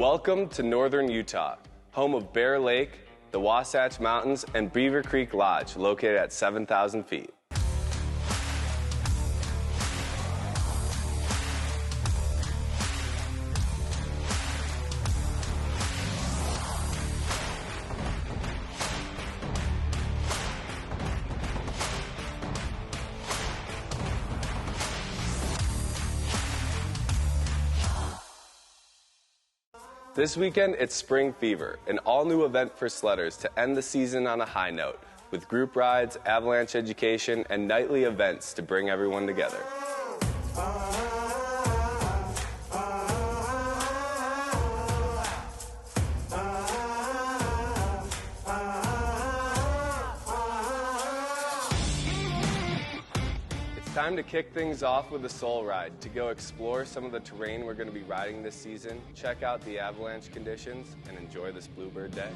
Welcome to Northern Utah, home of Bear Lake, the Wasatch Mountains, and Beaver Creek Lodge, located at 7,000 feet. This weekend, it's Spring Fever, an all-new event for sledders to end the season on a high note, with group rides, avalanche education, and nightly events to bring everyone together. Time to kick things off with a soul ride to go explore some of the terrain we're going to be riding this season, check out the avalanche conditions, and enjoy this Bluebird day.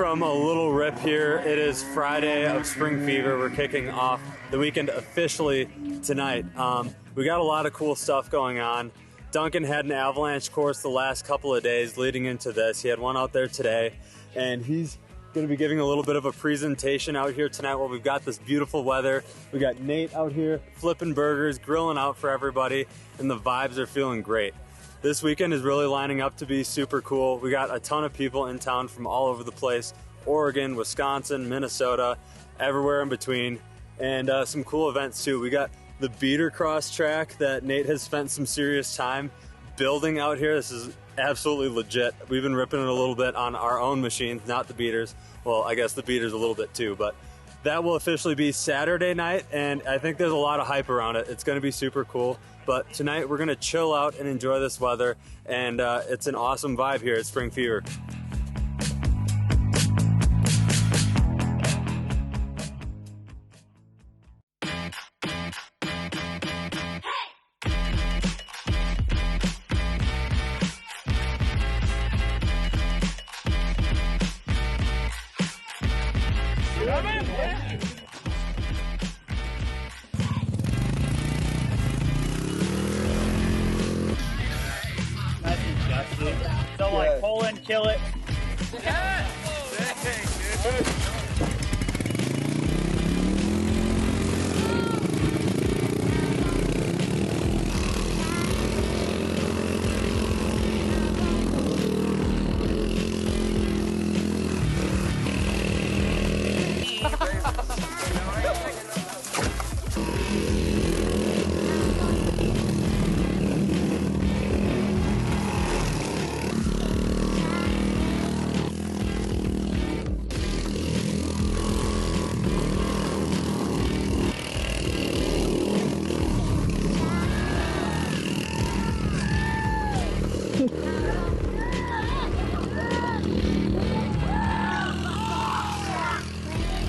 from a little rip here. It is Friday of Spring Fever. We're kicking off the weekend officially tonight. We got a lot of cool stuff going on. Duncan had an avalanche course the last couple of days leading into this. He had one out there today, and he's going to be giving a little bit of a presentation out here tonight while we've got this beautiful weather. We got Nate out here flipping burgers, grilling out for everybody, and the vibes are feeling great. This weekend is really lining up to be super cool. We got a ton of people in town from all over the place. Oregon, Wisconsin, Minnesota, everywhere in between. And some cool events too. We got the Beatercross track that Nate has spent some serious time building out here. This is absolutely legit. We've been ripping it a little bit on our own machines, not the beaters. Well, I guess the beaters a little bit too, but that will officially be Saturday night, and I think there's a lot of hype around it. It's going to be super cool. But tonight we're going to chill out and enjoy this weather, and it's an awesome vibe here at Spring Fever. So like pull and kill it. Yeah.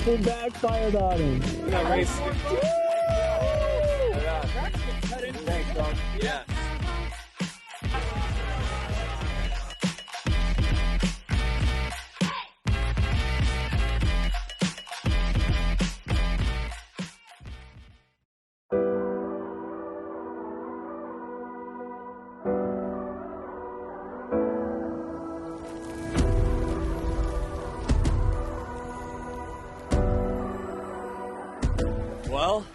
It backfired on him. That race. Thanks, dog. Yeah. Well,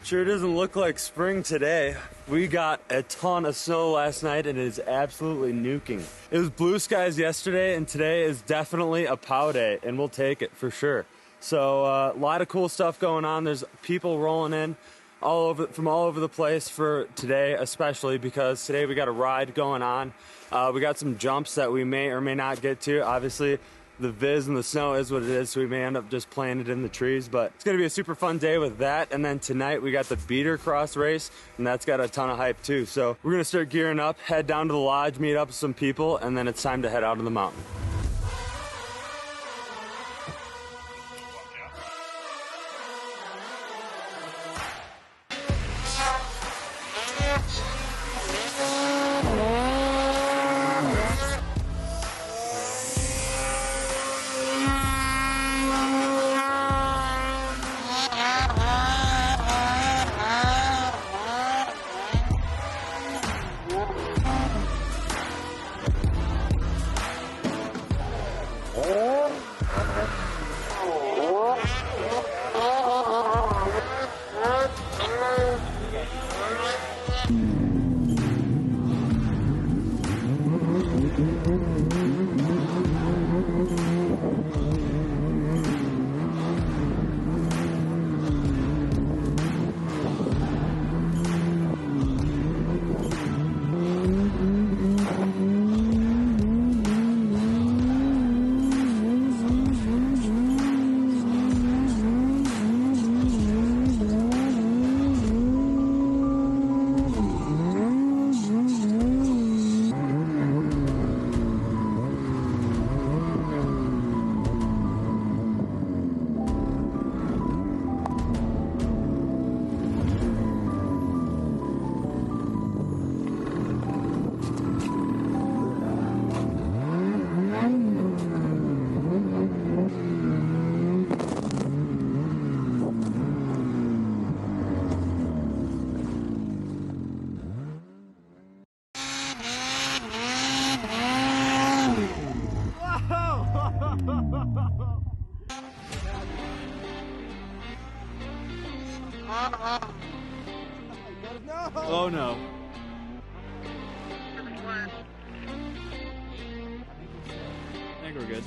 sure doesn't look like spring today. We got a ton of snow last night and it is absolutely nuking. It was blue skies yesterday, and today is definitely a POW day, and we'll take it for sure. So a lot of cool stuff going on. There's people rolling in from all over the place for today, especially because today we got a ride going on. We got some jumps that we may or may not get to. Obviously, the viz and the snow is what it is, so we may end up just playing it in the trees, but it's gonna be a super fun day with that. And then tonight we got the Beatercross race, and that's got a ton of hype too. So we're gonna start gearing up, head down to the lodge, meet up with some people, and then it's time to head out of the mountain. Oh no. I think we're good.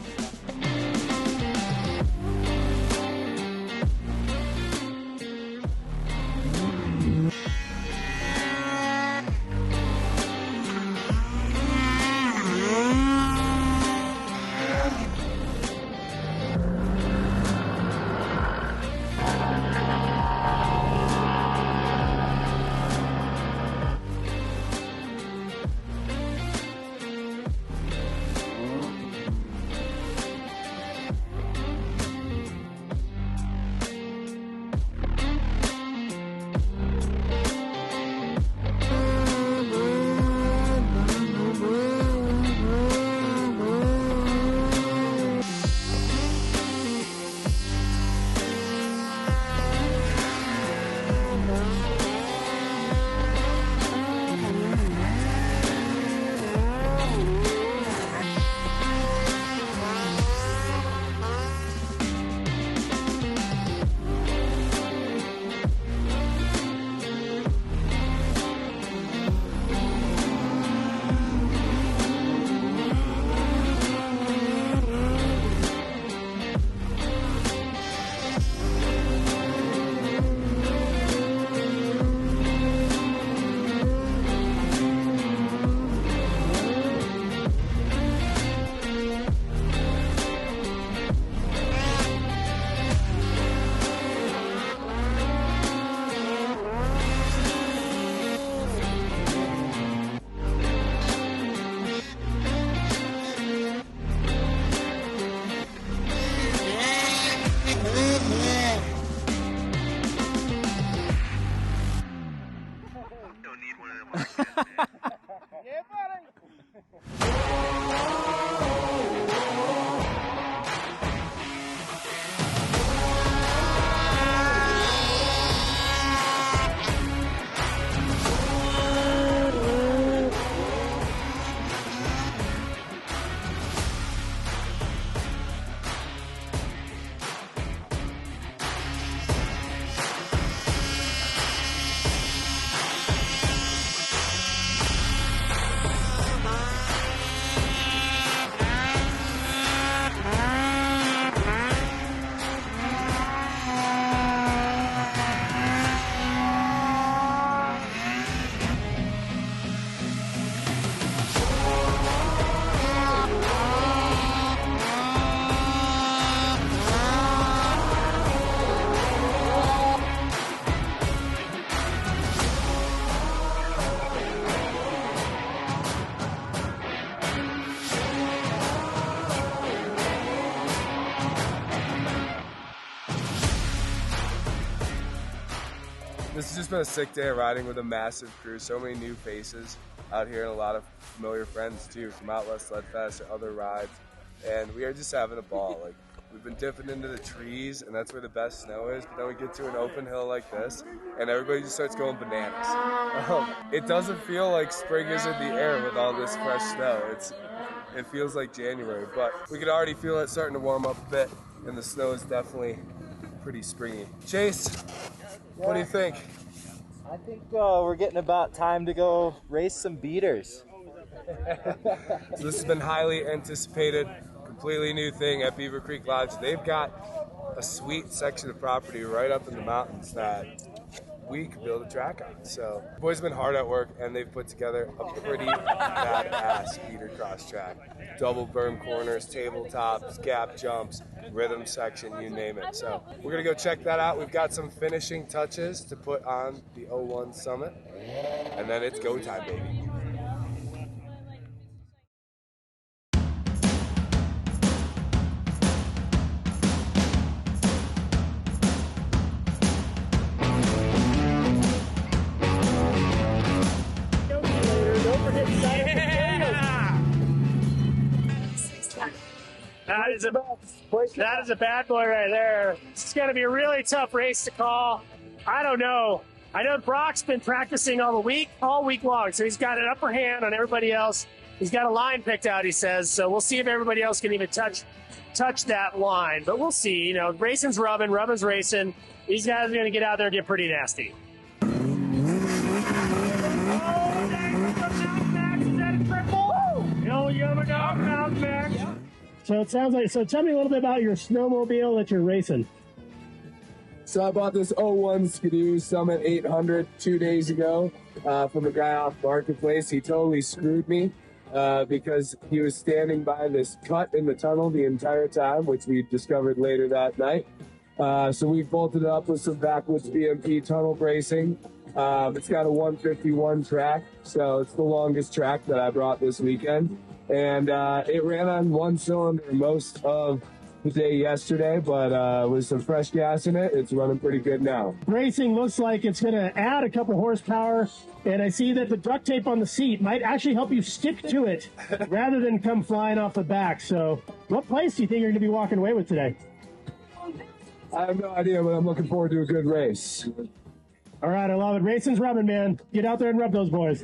This has just been a sick day of riding with a massive crew. So many new faces out here and a lot of familiar friends too from Out West Sled Fest or other rides. And we are just having a ball. Like, we've been dipping into the trees and that's where the best snow is. But then we get to an open hill like this and everybody just starts going bananas. It doesn't feel like spring is in the air with all this fresh snow. It feels like January, but we could already feel it starting to warm up a bit and the snow is definitely pretty springy. Chase, what do you think? I think we're getting about time to go race some beaters. So this has been highly anticipated, completely new thing at Beaver Creek Lodge. They've got a sweet section of property right up in the mountains that we could build a track on. So the boys have been hard at work and they've put together a pretty badass Beatercross track. Double berm corners, tabletops, gap jumps, rhythm section, you name it. So we're gonna go check that out. We've got some finishing touches to put on the 01 Summit and then it's go time, baby. That is a bad boy right there. It's going to be a really tough race to call. I don't know. I know Brock's been practicing all week long, so he's got an upper hand on everybody else. He's got a line picked out, he says, so we'll see if everybody else can even touch that line. But we'll see. You know, racing's rubbing, rubbing's racing. These guys are going to get out there and get pretty nasty. So it sounds like, so tell me a little bit about your snowmobile that you're racing. So I bought this 01 Skidoo Summit 800 2 days ago from a guy off Marketplace. He totally screwed me because he was standing by this cut in the tunnel the entire time, which we discovered later that night. So we bolted it up with some backwoods BMP tunnel bracing. It's got a 151 track, so it's the longest track that I brought this weekend. And it ran on one cylinder most of the day yesterday, but with some fresh gas in it, it's running pretty good now. Racing looks like it's going to add a couple horsepower, and I see that the duct tape on the seat might actually help you stick to it rather than come flying off the back. So what place do you think you're going to be walking away with today? I have no idea, but I'm looking forward to a good race. All right, I love it. Racing's rubbing, man. Get out there and rub those boys.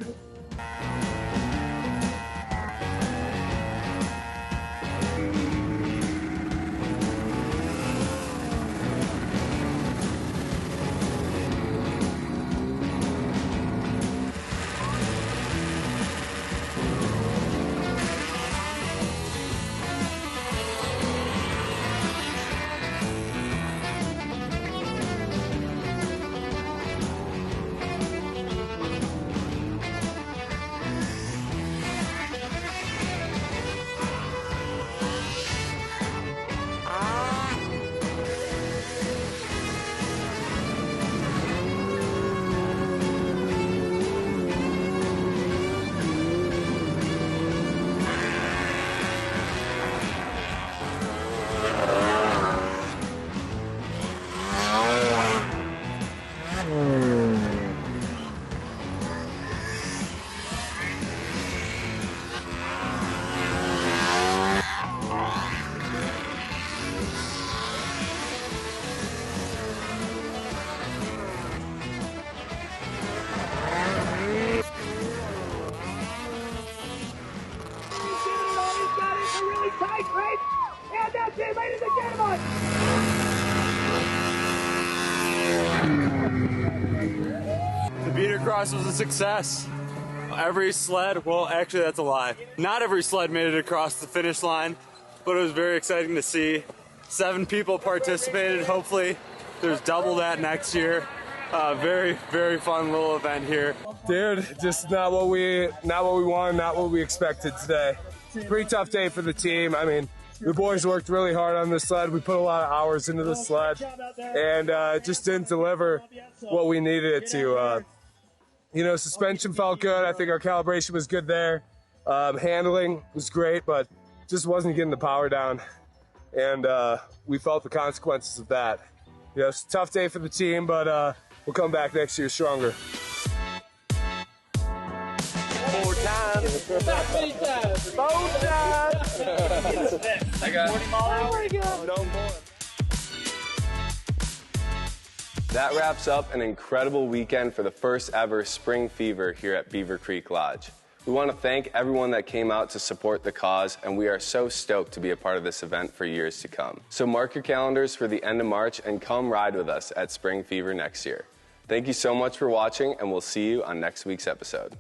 The Beatercross was a success. Every sled, well, actually that's a lie. Not every sled made it across the finish line, but it was very exciting to see. 7 people participated. Hopefully there's double that next year. Very, very fun little event here. Dude, just not what we wanted, not what we expected today. Pretty tough day for the team. I mean, the boys worked really hard on this sled. We put a lot of hours into the sled, and it just didn't deliver what we needed it to. You know, suspension felt good. I think our calibration was good there. Handling was great, but just wasn't getting the power down, and we felt the consequences of that. You know, it's a tough day for the team, but we'll come back next year stronger. 4 times. Not many times. 4 times. I got 40 miles. No more. That wraps up an incredible weekend for the first ever Spring Fever here at Beaver Creek Lodge. We want to thank everyone that came out to support the cause, and we are so stoked to be a part of this event for years to come. So mark your calendars for the end of March and come ride with us at Spring Fever next year. Thank you so much for watching, and we'll see you on next week's episode.